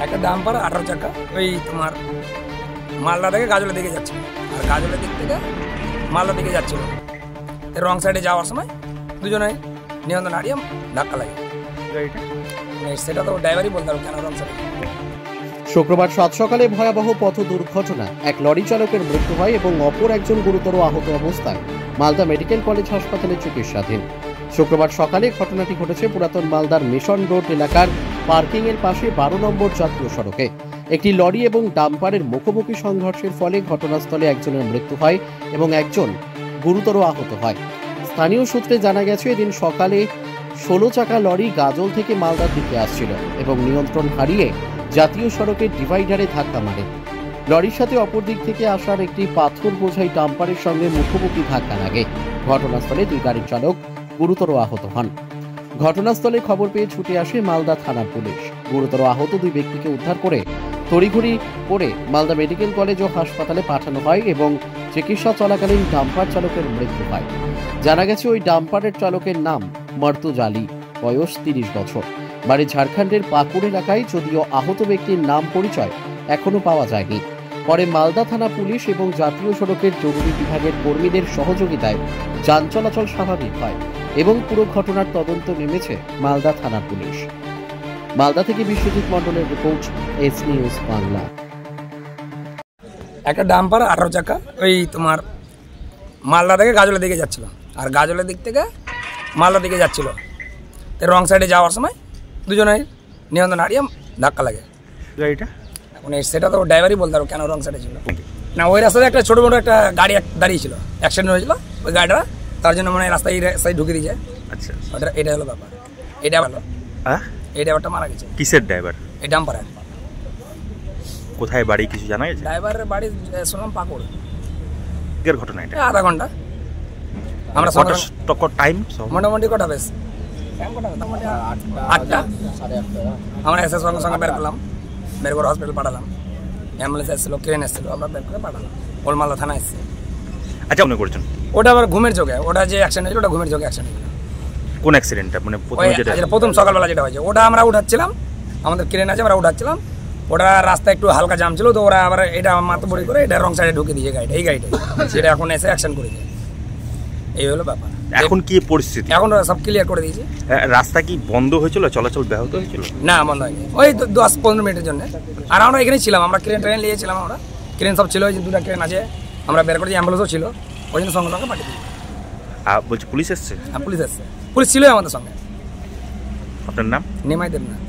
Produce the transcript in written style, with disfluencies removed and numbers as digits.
একটা ডাম্পার 18 চাকা ওই তোমার মালদা থেকে গাজলের দিকে যাচ্ছিল, আর গাজলের দিক থেকে মালদা দিকে যাচ্ছিল। রং সাইডে যাওয়ার সময় দুজনে নিয়ন্ত্রণ হারিয়ে ধাক্কা লাগে। সেটা তো ড্রাইভারই বলতে পারবো কেন রং সাইডে। শুক্রবার সাত সকালে ভয়াবহ পথ দুর্ঘটনা, এক লরি চালকের মৃত্যু হয় এবং অপর একজন গুরুতর আহত অবস্থায় মালদা মেডিকেল কলেজ হাসপাতালে চিকিৎসাধীন। শুক্রবার সকালে ঘটনাটি ঘটেছে পুরাতন মালদার মিশন রোড এলাকার পার্কিং এর পাশে 12 নম্বর জাতীয় সড়কে। একটি লরি এবং ডাম্পারের মুখোমুখি সংঘর্ষের ফলে ঘটনাস্থলে একজনের মৃত্যু হয় এবং একজন গুরুতর আহত হয়। স্থানীয় সূত্রে জানা গেছে, এদিন সকালে 16 চাকা লরি গাজল থেকে মালদার দিকে আসছিল এবং নিয়ন্ত্রণ হারিয়ে জাতীয় সড়কের ডিভাইডারে ধাক্কা মারে। লরির সাথে অপর দিক থেকে আসার একটি পাথর বোঝাই ডাম্পারের সঙ্গে মুখোমুখি ধাক্কা লাগে। ঘটনাস্থলে দুই গাড়ির চালক গুরুতর আহত হন। ঘটনাস্থলে খবর পেয়ে ছুটে আসে মালদা থানার পুলিশ। গুরুতর আহত দুই ব্যক্তিকে উদ্ধার করে তড়িঘড়ি করে মালদা মেডিকেল কলেজ ও হাসপাতালে পাঠানো হয় এবং চিকিৎসা চলাকালীন ডাম্পার চালকের মৃত্যু হয়। জানা গেছে, ওই ডাম্পারের চালকের নাম মর্তুজ আলী, বয়স 30 বছর, বাড়ি ঝাড়খণ্ডের পাকুড় এলাকায়। যদিও আহত ব্যক্তির নাম পরিচয় এখনো পাওয়া যায়নি। পরে মালদা থানা পুলিশ এবং জাতীয় সড়কের জরুরি বিভাগের কর্মীদের সহযোগিতায় যান চলাচল স্বাভাবিক হয় এবং পুরো ঘটনার তদন্ত নেমেছে মালদা থানার পুলিশ। মালদা থেকে বিশ্বজিৎ মণ্ডলের রিপোর্ট, এস নিউজ বাংলা। একটা ডাম্পার 18 চাকা ওই তোমার মালদা থেকে গাজলের দিকে যাচ্ছিল, আর গাজলের দিক থেকে মালদা দিকে যাচ্ছিল। রং সাইডে যাওয়ার সময় দুজনে নিয়ন্ত্রণ হারিয়ে ধাক্কা লাগে। গাড়িটা এখন সেটা তো ড্রাইভারই বলতে পারবো কেন রং সাইডে ছিল না। ওই রাস্তায় একটা ছোটো মোটো একটা গাড়ি দাঁড়িয়েছিল, অ্যাক্সিডেন্ট হয়েছিল ওই গাড়িটা, তার জন্য মানে রাস্তায় রাস্তায় ঢুকে দিয়েছে। আচ্ছা, ওটা এটা হলো ব্যাপার। এটা ভালো, এই ড্রাইভারটা মারা গেছে। কিসের ড্রাইভার? এই ডাম্পারের। কোথায় বাড়ি কিছু জানা গেছে? ড্রাইভারের বাড়ি শুনলাম পাকুড়। এর ঘটনা এটা আধা ঘন্টা। আমরা টক্কর টাইম মোটামুটি কটা বেশ 8টা। আমরা এসে সঙ্গে সঙ্গে বের করলাম, বের করে হসপিটাল পাঠালাম। অ্যাম্বুলেন্স এসেছিলো, ট্রেন এসেছিলো, আমরা বের করে পাঠালাম। ওল মালদা থানা এসেছে। আচ্ছা, মনে করছেন ওটা আবার ঘুমের চোখে, ওটা যে অ্যাক্সিডেন্ট হয়েছিল ওটা ঘুমের চোখে অ্যাক্সিডেন্ট হয়েছিল। কোন অ্যাক্সিডেন্টটা? মানে প্রথম সকালবেলা যেটা হয়েছে ওটা আমরা উঠাচ্ছিলাম, আমাদের ক্রেন আছে, আমরা উঠাচ্ছিলাম। ওটা রাস্তায় একটু হালকা জাম ছিল, তো ওরা আবার এটা মাথাবড়ি করে এটা রং সাইডে ঢুকে দিয়েছে গাড়িটা, এই গাড়িটা সেটা এখন এসে অ্যাকশন করেছে। এই হলো ব্যাপার। এখন কি পরিস্থিতি? এখন সব ক্লিয়ার করে দিয়েছে। রাস্তা কি বন্ধ হয়েছিল, চলাচল ব্যাহত হয়েছিল? না, বন্ধ হয়নি, ওই 10-15 মিনিটের জন্য। আর আমরা এখানেই ছিলাম, আমরা ট্রেন নিয়েছিলাম, আমরা ক্রেন সব ছিল, ওই যে 2টা ক্রেন আছে, আমরা বের করেছি, অ্যাম্বুলেন্সও ছিল, ওই জন্য সঙ্গে সঙ্গে পাঠিয়ে দিই। বলছি পুলিশ এসছে? হ্যাঁ, পুলিশ এসছে, পুলিশ ছিলই আমাদের সঙ্গে। আপনার নাম? নিমাই দেবনাথ।